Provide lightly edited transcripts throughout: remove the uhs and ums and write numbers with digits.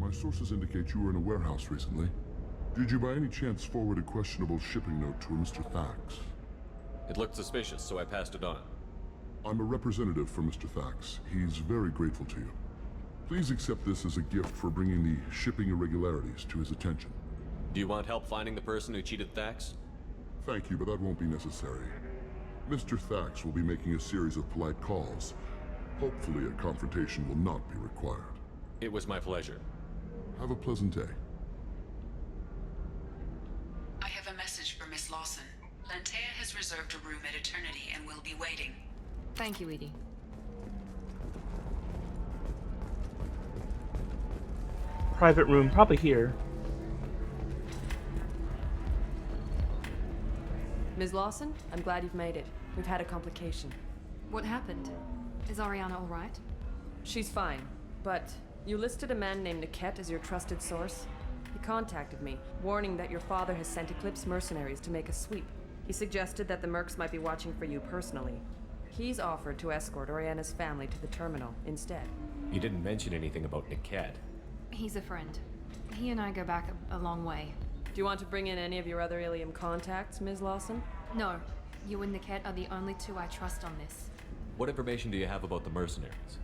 My sources indicate you were in a warehouse recently. Did you by any chance forward a questionable shipping note to a Mr. Thax? It looked suspicious, so I passed it on. I'm a representative for Mr. Thax. He's very grateful to you. Please accept this as a gift for bringing the shipping irregularities to his attention. Do you want help finding the person who cheated Thax? Thank you, but that won't be necessary. Mr. Thax will be making a series of polite calls. Hopefully a confrontation will not be required. It was my pleasure. Have a pleasant day. I have a message for Miss Lawson. Lantea has reserved a room at Eternity and will be waiting. Thank you, Edie. Private room, probably here. Ms. Lawson, I'm glad you've made it. We've had a complication. What happened? Is Ariana all right? She's fine, but you listed a man named Niket as your trusted source. He contacted me, warning that your father has sent Eclipse mercenaries to make a sweep. He suggested that the Mercs might be watching for you personally. He's offered to escort Oriana's family to the terminal instead. You didn't mention anything about Niket. He's a friend. He and I go back a long way. Do you want to bring in any of your other Ilium contacts, Ms. Lawson? No, you and Niket are the only two I trust on this. What information do you have about the mercenaries?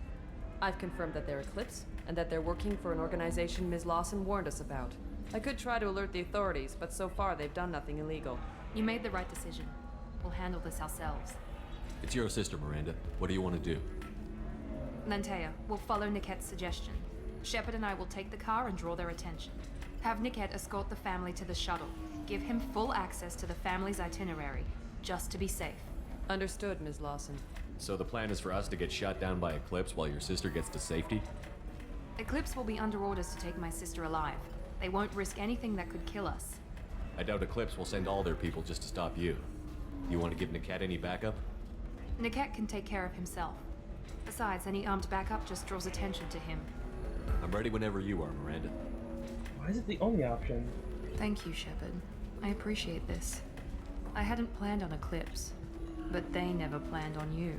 I've confirmed that they're Eclipse, and that they're working for an organization Ms. Lawson warned us about. I could try to alert the authorities, but so far they've done nothing illegal. You made the right decision. We'll handle this ourselves. It's your sister, Miranda. What do you want to do? Lantea, we'll follow Niket's suggestion. Shepard and I will take the car and draw their attention. Have Niket escort the family to the shuttle. Give him full access to the family's itinerary, just to be safe. Understood, Ms. Lawson. So the plan is for us to get shot down by Eclipse while your sister gets to safety? Eclipse will be under orders to take my sister alive. They won't risk anything that could kill us. I doubt Eclipse will send all their people just to stop you. You want to give Niket any backup? Niket can take care of himself. Besides, any armed backup just draws attention to him. I'm ready whenever you are, Miranda. Why is it the only option? Thank you, Shepard. I appreciate this. I hadn't planned on Eclipse, but they never planned on you.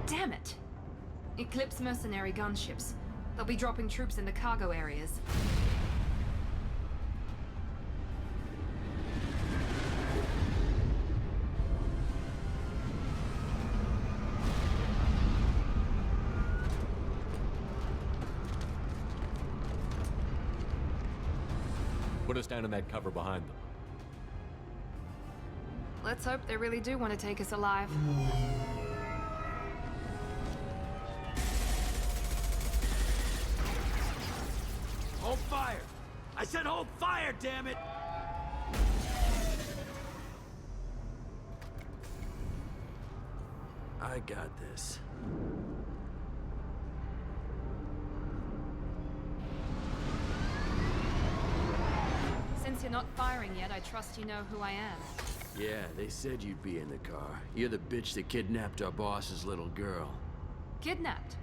Damn it! Eclipse mercenary gunships. They'll be dropping troops in the cargo areas. Put us down in that cover behind them. Let's hope they really do want to take us alive. Hold fire! I said hold fire, damn it! I got this. Since you're not firing yet, I trust you know who I am. Yeah, they said you'd be in the car. You're the bitch that kidnapped our boss's little girl. Kidnapped?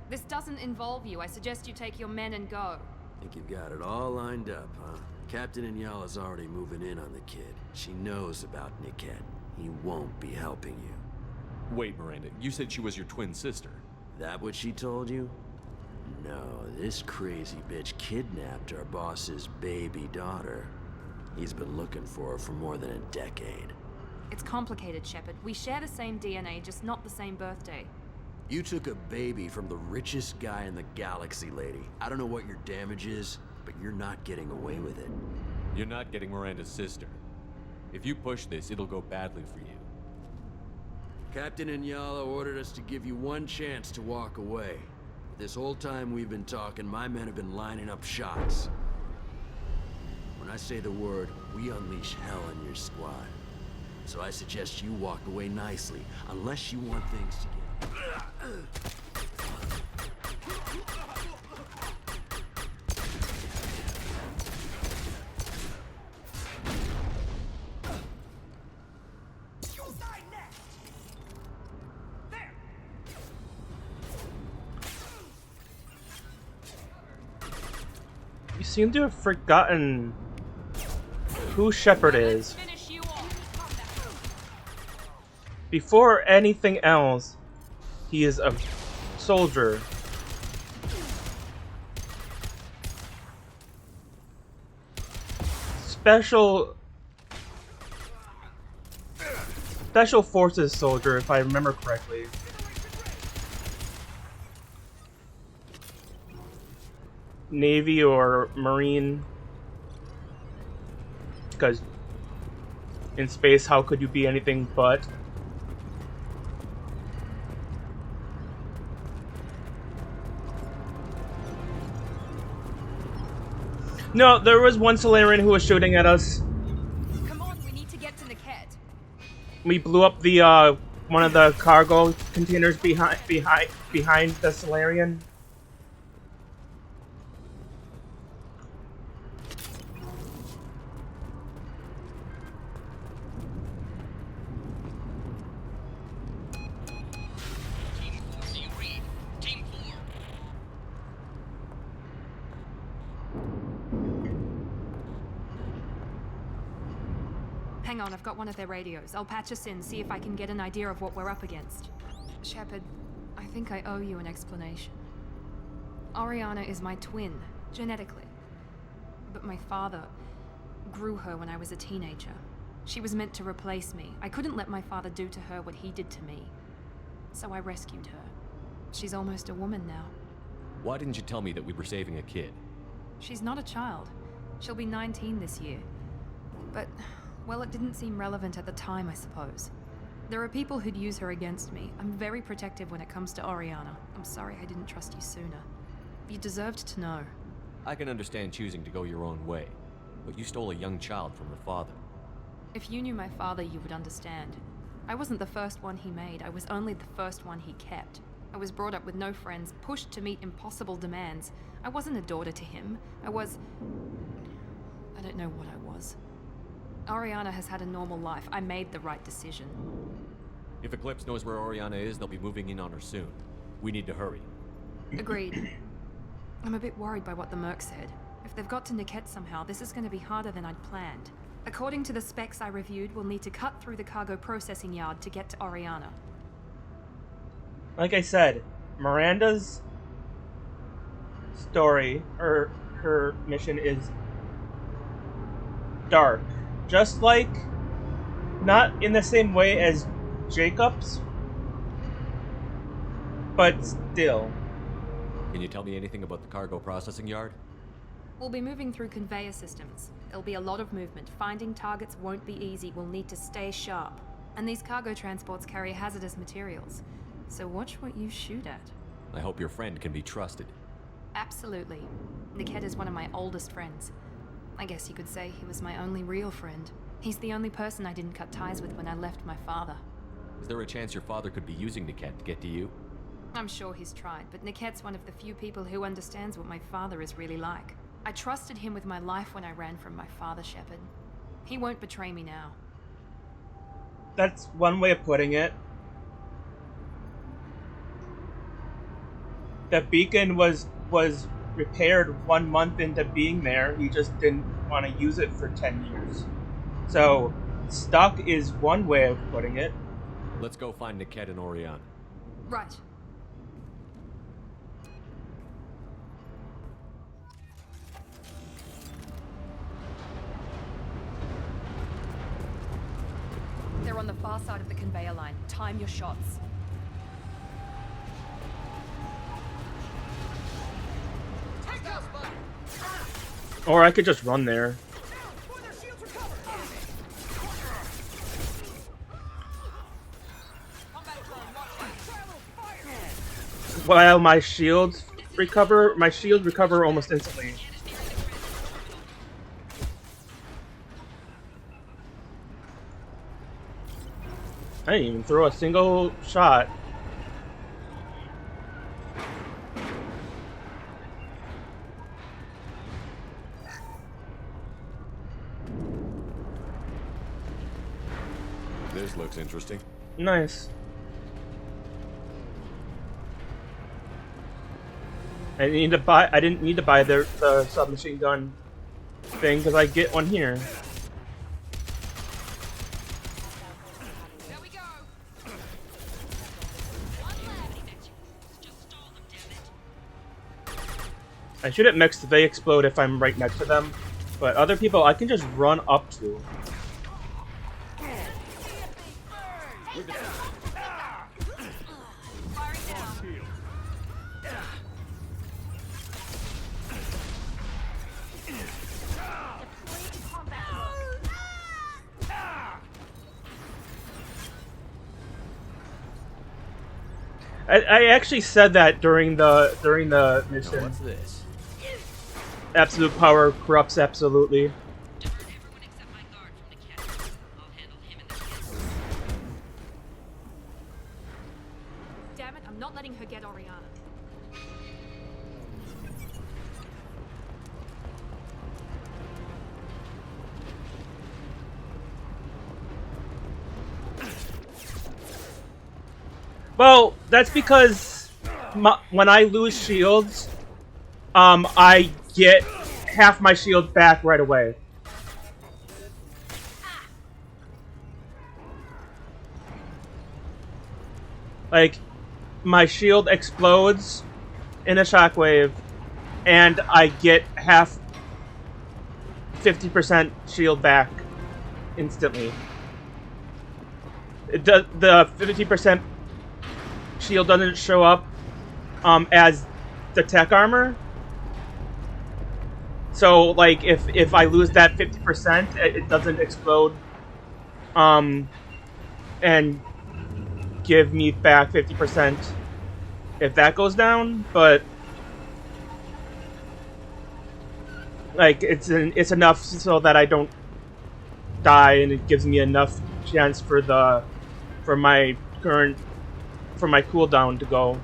This doesn't involve you. I suggest you take your men and go. Think you've got it all lined up, huh? Captain Inyala's already moving in on the kid. She knows about Niket. He won't be helping you. Wait, Miranda, you said she was your twin sister. That what she told you? No, this crazy bitch kidnapped our boss's baby daughter. He's been looking for her for more than a decade. It's complicated, Shepard. We share the same DNA, just not the same birthday. You took a baby from the richest guy in the galaxy, lady. I don't know what your damage is, but you're not getting away with it. You're not getting Miranda's sister. If you push this, it'll go badly for you. Captain Inyala ordered us to give you one chance to walk away. This whole time we've been talking, my men have been lining up shots. When I say the word, we unleash hell in your squad. So I suggest you walk away nicely, unless you want things to get... You seem to have forgotten who Shepard is. Before anything else, he is a soldier. Special forces soldier, if I remember correctly. Navy or Marine. Because in space, how could you be anything but? No, there was one Solarian who was shooting at us. Come on, we need to get to Niket. We blew up the one of the cargo containers behind the Solarian. Hang on, I've got one of their radios. I'll patch us in, see if I can get an idea of what we're up against. Shepard, I think I owe you an explanation. Oriana is my twin, genetically. But my father grew her when I was a teenager. She was meant to replace me. I couldn't let my father do to her what he did to me. So I rescued her. She's almost a woman now. Why didn't you tell me that we were saving a kid? She's not a child. She'll be 19 this year. But, well, it didn't seem relevant at the time, I suppose. There are people who'd use her against me. I'm very protective when it comes to Oriana. I'm sorry I didn't trust you sooner. You deserved to know. I can understand choosing to go your own way, but you stole a young child from her father. If you knew my father, you would understand. I wasn't the first one he made. I was only the first one he kept. I was brought up with no friends, pushed to meet impossible demands. I wasn't a daughter to him. I don't know what I was. Oriana has had a normal life. I made the right decision. If Eclipse knows where Oriana is, they'll be moving in on her soon. We need to hurry. Agreed. I'm a bit worried by what the Merc said. If they've got to Niket somehow, this is going to be harder than I'd planned. According to the specs I reviewed, we'll need to cut through the cargo processing yard to get to Oriana. Like I said, Miranda's story, or her mission, is dark. Just like, not in the same way as Jacob's, but still. Can you tell me anything about the cargo processing yard? We'll be moving through conveyor systems. There'll be a lot of movement. Finding targets won't be easy. We'll need to stay sharp. And these cargo transports carry hazardous materials. So watch what you shoot at. I hope your friend can be trusted. Absolutely. Niket is one of my oldest friends. I guess you could say he was my only real friend. He's the only person I didn't cut ties with when I left my father. Is there a chance your father could be using Niket to get to you? I'm sure he's tried, but Niket's one of the few people who understands what my father is really like. I trusted him with my life when I ran from my father, Shepard. He won't betray me now. That's one way of putting it. The beacon was repaired 1 month into being there. He just didn't want to use it for 10 years. So, stuck is one way of putting it. Let's go find Niket and Oriana. Right. They're on the far side of the conveyor line. Time your shots. Or I could just run there. While my shields recover almost instantly. I didn't even throw a single shot. This looks interesting. Nice. I didn't need to buy the submachine gun thing because I get one here. I shoot at mechs, they explode if I'm right next to them. But other people, I can just run up to. I actually said that during the mission. What's this? Absolute power corrupts absolutely. Divert everyone except my guard from the cat. I'll handle him and the kids. Damn it, I'm not letting her get Oriana. Well, that's because when I lose shields, I get half my shield back right away. Like, my shield explodes in a shockwave, and I get half 50% shield back instantly. The 50% shield doesn't show up as the tech armor. So, like, if I lose that 50%, it doesn't explode and give me back 50% if that goes down, but like it's enough so that I don't die, and it gives me enough chance for my cooldown to go.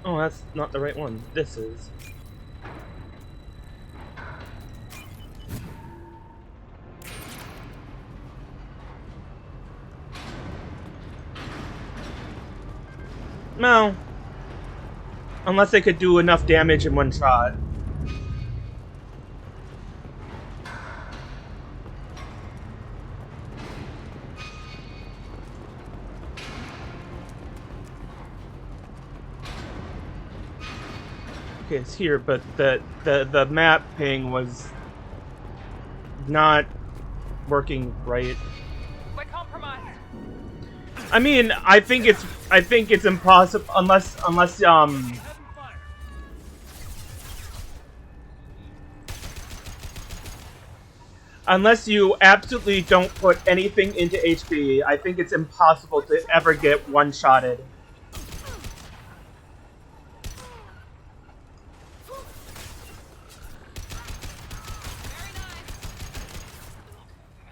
Oh, that's not the right one. This is. No. Unless they could do enough damage in one shot. Okay, it's here, but the map ping was not working right. We're compromised. I mean, I think it's impossible unless you absolutely don't put anything into HP. I think it's impossible to ever get one-shotted.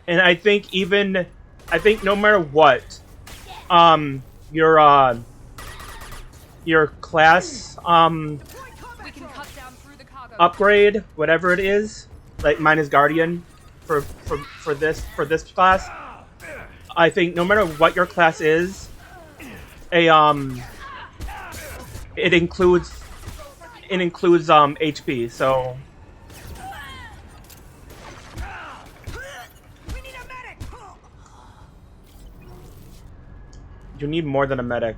And I think no matter what, your class upgrade, whatever it is, like mine is Guardian for this class. I think no matter what your class is, it includes HP. So. You need more than a medic.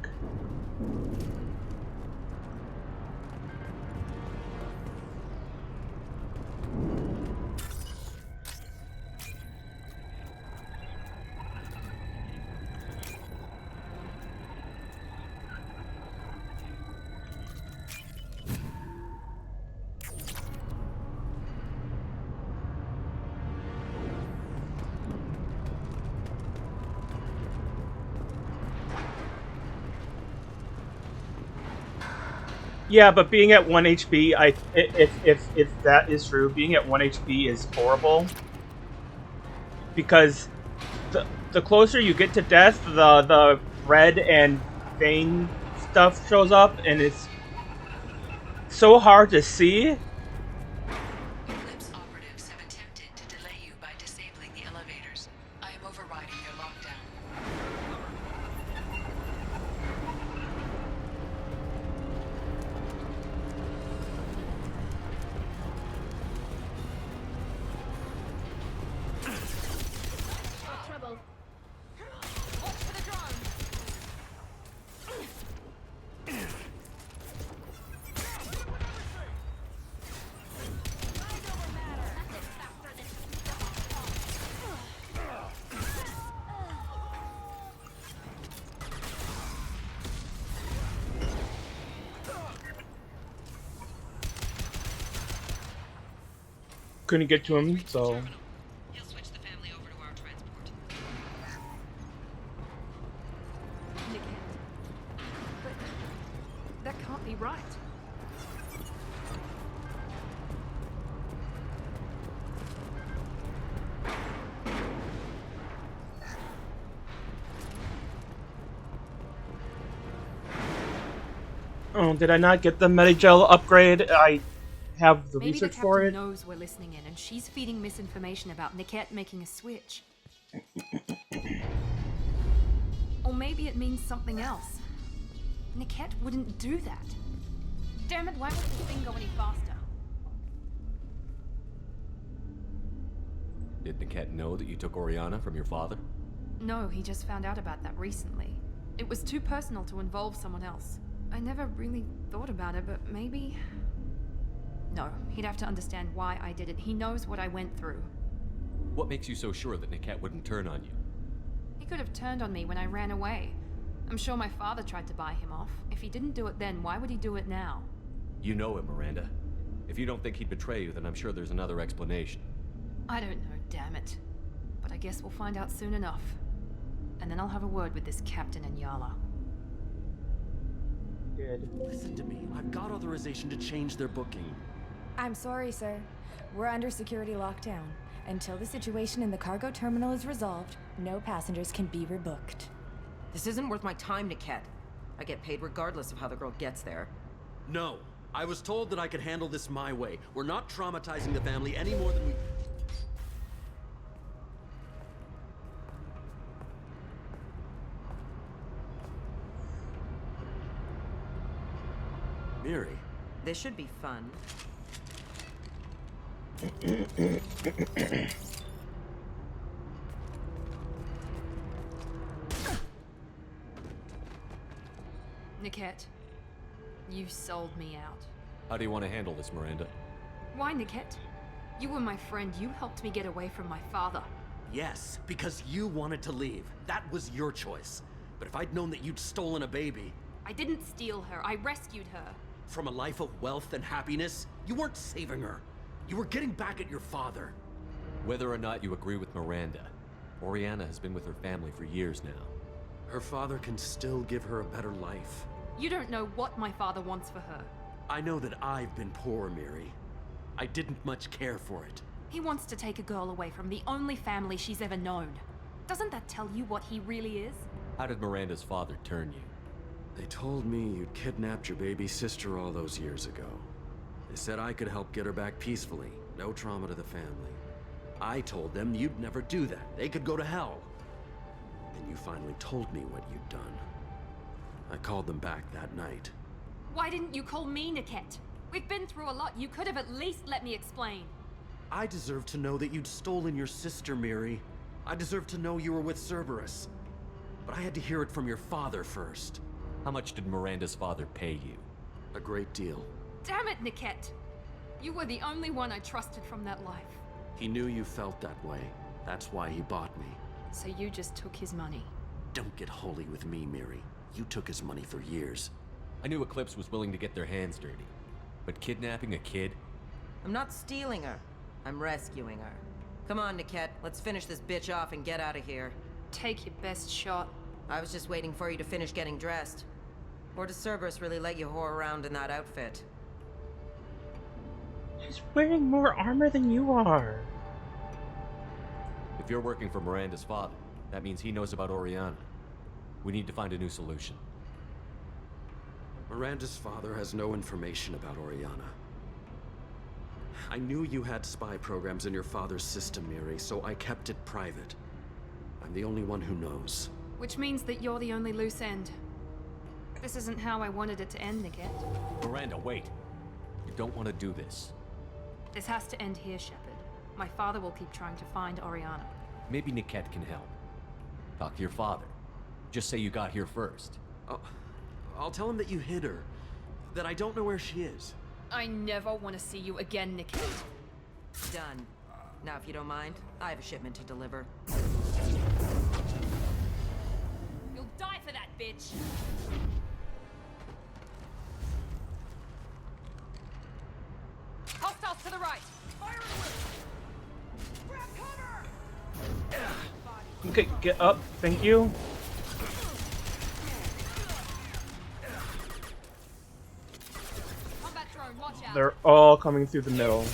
Yeah, but being at 1 HP, if that is true, being at 1 HP is horrible. Because the closer you get to death, the red and vein stuff shows up, and it's so hard to see. Eclipse operatives have attempted to delay you by disabling the elevators. I am overriding your lockdown. Trouble. Watch for the drone. couldn't get to him, so... He'll switch the family over to our transport. Nickette. But that can't be right. Oh, did I not get the Medigel upgrade? I have the Maybe the research for captain it. knows we're listening in, and she's feeding misinformation about Nickette making a switch. Or maybe it means something else. Nickette wouldn't do that. Damn it, why won't this thing go any faster? Did Nickette know that you took Oriana from your father? No, he just found out about that recently. It was too personal to involve someone else. I never really thought about it, but maybe... No, he'd have to understand why I did it. He knows what I went through. What makes you so sure that Nickette wouldn't turn on you? He could have turned on me when I ran away. I'm sure my father tried to buy him off. If he didn't do it then, why would he do it now? You know him, Miranda. If you don't think he'd betray you, then I'm sure there's another explanation. I don't know, damn it. But I guess we'll find out soon enough. And then I'll have a word with this captain and Yala. Good. Listen to me. I've got authorization to change their booking. I'm sorry, sir. We're under security lockdown. Until the situation in the cargo terminal is resolved, no passengers can be rebooked. This isn't worth my time, Nickette. I get paid regardless of how the girl gets there. No. I was told that I could handle this my way. We're not traumatizing the family any more than we... Miri. This should be fun. Nickette, you sold me out. How do you want to handle this, Miranda? Why, Nickette? You were my friend. You helped me get away from my father. Yes, because you wanted to leave. That was your choice. But if I'd known that you'd stolen a baby... I didn't steal her. I rescued her. From a life of wealth and happiness, you weren't saving her. You were getting back at your father. Whether or not you agree with Miranda, Oriana has been with her family for years now. Her father can still give her a better life. You don't know what my father wants for her. I know that I've been poor, Miri. I didn't much care for it. He wants to take a girl away from the only family she's ever known. Doesn't that tell you what he really is? How did Miranda's father turn you? They told me you'd kidnapped your baby sister all those years ago. They said I could help get her back peacefully. No trauma to the family. I told them you'd never do that. They could go to hell. Then you finally told me what you'd done. I called them back that night. Why didn't you call me, Nickette? We've been through a lot. You could have at least let me explain. I deserve to know that you'd stolen your sister, Miri. I deserve to know you were with Cerberus. But I had to hear it from your father first. How much did Miranda's father pay you? A great deal. Damn it, Nickette! You were the only one I trusted from that life. He knew you felt that way. That's why he bought me. So you just took his money. Don't get holy with me, Miri. You took his money for years. I knew Eclipse was willing to get their hands dirty. But kidnapping a kid? I'm not stealing her. I'm rescuing her. Come on, Nickette. Let's finish this bitch off and get out of here. Take your best shot. I was just waiting for you to finish getting dressed. Or does Cerberus really let you whore around in that outfit? She's wearing more armor than you are. If you're working for Miranda's father, that means he knows about Oriana. We need to find a new solution. Miranda's father has no information about Oriana. I knew you had spy programs in your father's system, Miri, so I kept it private. I'm the only one who knows. Which means that you're the only loose end. This isn't how I wanted it to end, Nickette. Miranda, wait. You don't want to do this. This has to end here, Shepard. My father will keep trying to find Oriana. Maybe Nickette can help. Talk to your father. Just say you got here first. I'll tell him that you hid her. That I don't know where she is. I never want to see you again, Nickette. Done. Now, if you don't mind, I have a shipment to deliver. You'll die for that, bitch! Hostiles to the right! Fire in the way! Okay, get up. Thank you. Combat drone, watch out. They're all coming through the middle.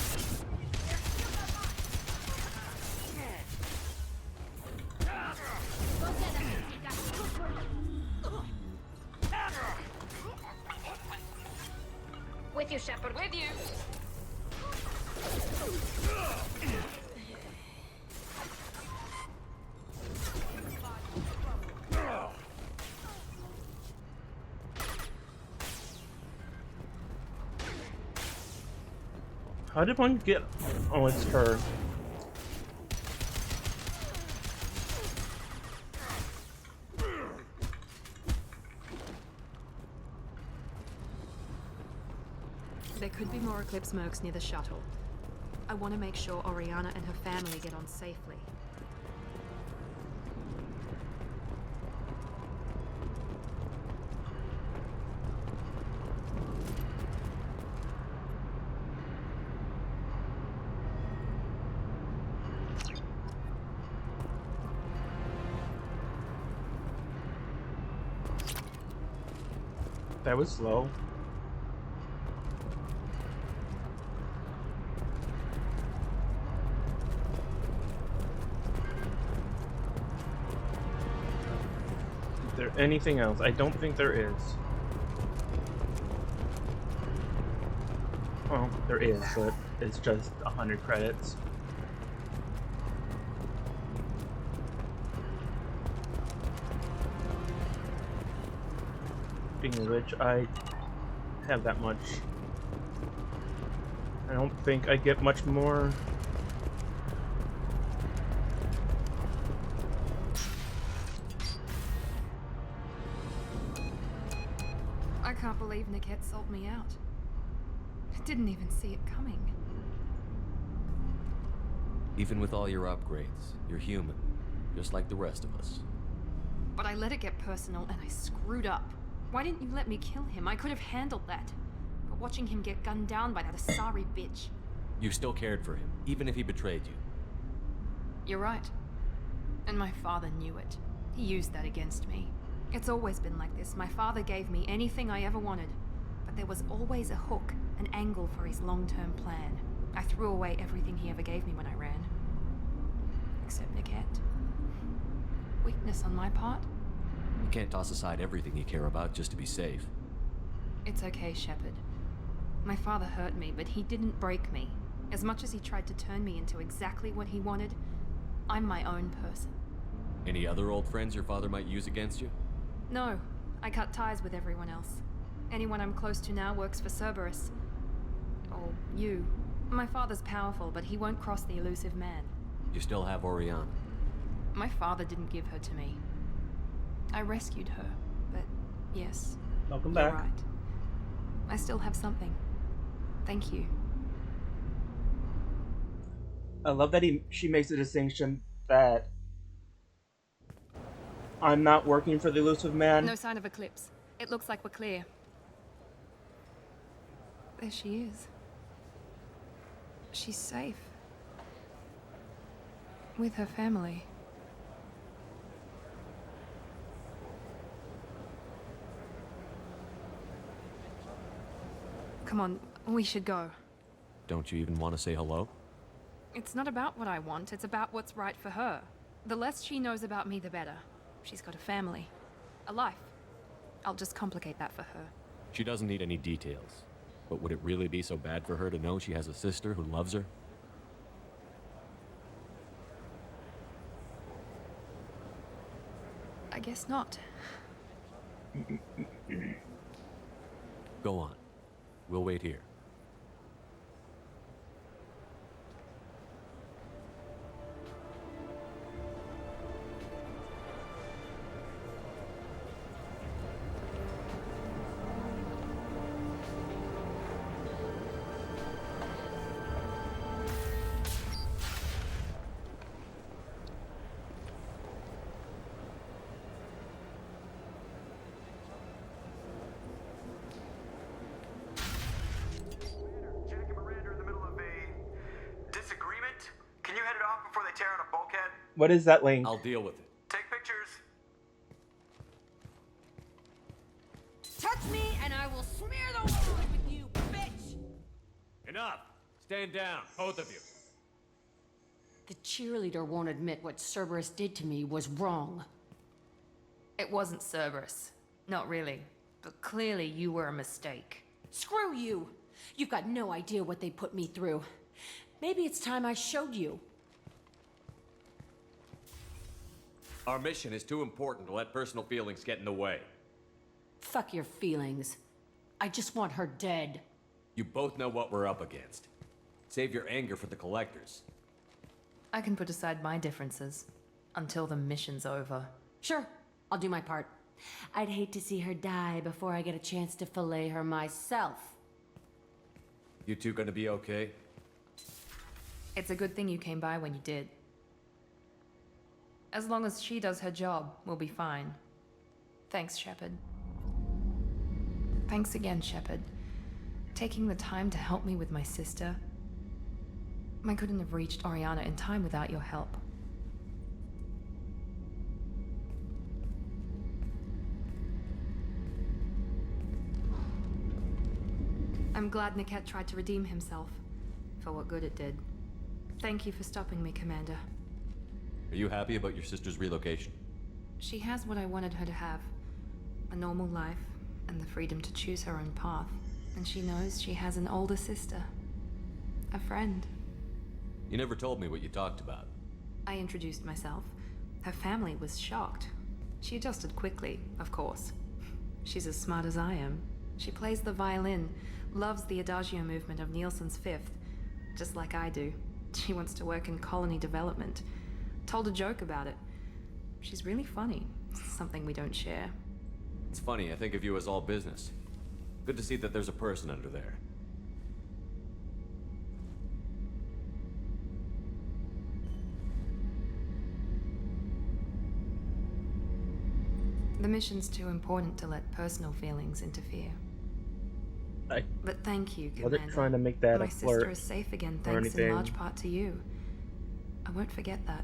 With you, Shepard, with you. How did one get... Oh, it's her. There could be more Eclipse mercs near the shuttle. I want to make sure Oriana and her family get on safely. That was slow. Is there anything else? I don't think there is. Well, there is, but it's just 100 credits. Speaking of which, I have that much. I don't think I get much more. I can't believe Niket sold me out. I didn't even see it coming. Even with all your upgrades, you're human, just like the rest of us. But I let it get personal and I screwed up. Why didn't you let me kill him? I could have handled that. But watching him get gunned down by that Asari bitch. You still cared for him, even if he betrayed you. You're right. And my father knew it. He used that against me. It's always been like this. My father gave me anything I ever wanted. But there was always a hook, an angle for his long-term plan. I threw away everything he ever gave me when I ran. Except Niket. Weakness on my part? You can't toss aside everything you care about just to be safe. It's okay, Shepard. My father hurt me, but he didn't break me. As much as he tried to turn me into exactly what he wanted, I'm my own person. Any other old friends your father might use against you? No, I cut ties with everyone else. Anyone I'm close to now works for Cerberus. Or you. My father's powerful, but he won't cross the elusive man. You still have Oriana. My father didn't give her to me. I rescued her, but yes, Welcome you're back. right. I still have something. Thank you. I love that she makes a distinction that I'm not working for the elusive man. No sign of Eclipse. It looks like we're clear. There she is. She's safe. With her family. Come on, we should go. Don't you even want to say hello? It's not about what I want, it's about what's right for her. The less she knows about me, the better. She's got a family. A life. I'll just complicate that for her. She doesn't need any details. But would it really be so bad for her to know she has a sister who loves her? I guess not. Go on. We'll wait here. What is that link? I'll deal with it. Take pictures. Touch me and I will smear the walls with you, bitch! Enough! Stand down, both of you. The cheerleader won't admit what Cerberus did to me was wrong. It wasn't Cerberus. Not really. But clearly you were a mistake. Screw you! You've got no idea what they put me through. Maybe it's time I showed you. Our mission is too important to let personal feelings get in the way. Fuck your feelings. I just want her dead. You both know what we're up against. Save your anger for the collectors. I can put aside my differences until the mission's over. Sure, I'll do my part. I'd hate to see her die before I get a chance to fillet her myself. You two gonna be okay? It's a good thing you came by when you did. As long as she does her job, we'll be fine. Thanks, Shepard. Thanks again, Shepard. Taking the time to help me with my sister. I couldn't have reached Oriana in time without your help. I'm glad Niket tried to redeem himself, for what good it did. Thank you for stopping me, Commander. Are you happy about your sister's relocation? She has what I wanted her to have. A normal life, and the freedom to choose her own path. And she knows she has an older sister. A friend. You never told me what you talked about. I introduced myself. Her family was shocked. She adjusted quickly, of course. She's as smart as I am. She plays the violin, loves the Adagio movement of Nielsen's Fifth, just like I do. She wants to work in colony development. Told a joke about it. She's really funny. Something we don't share. It's funny, I think of you as all business. Good to see that there's a person under there. The mission's too important to let personal feelings interfere. But thank you, Commander. Wasn't trying to make that My a flirt sister is safe again or thanks in anything. large part to you. I won't forget that.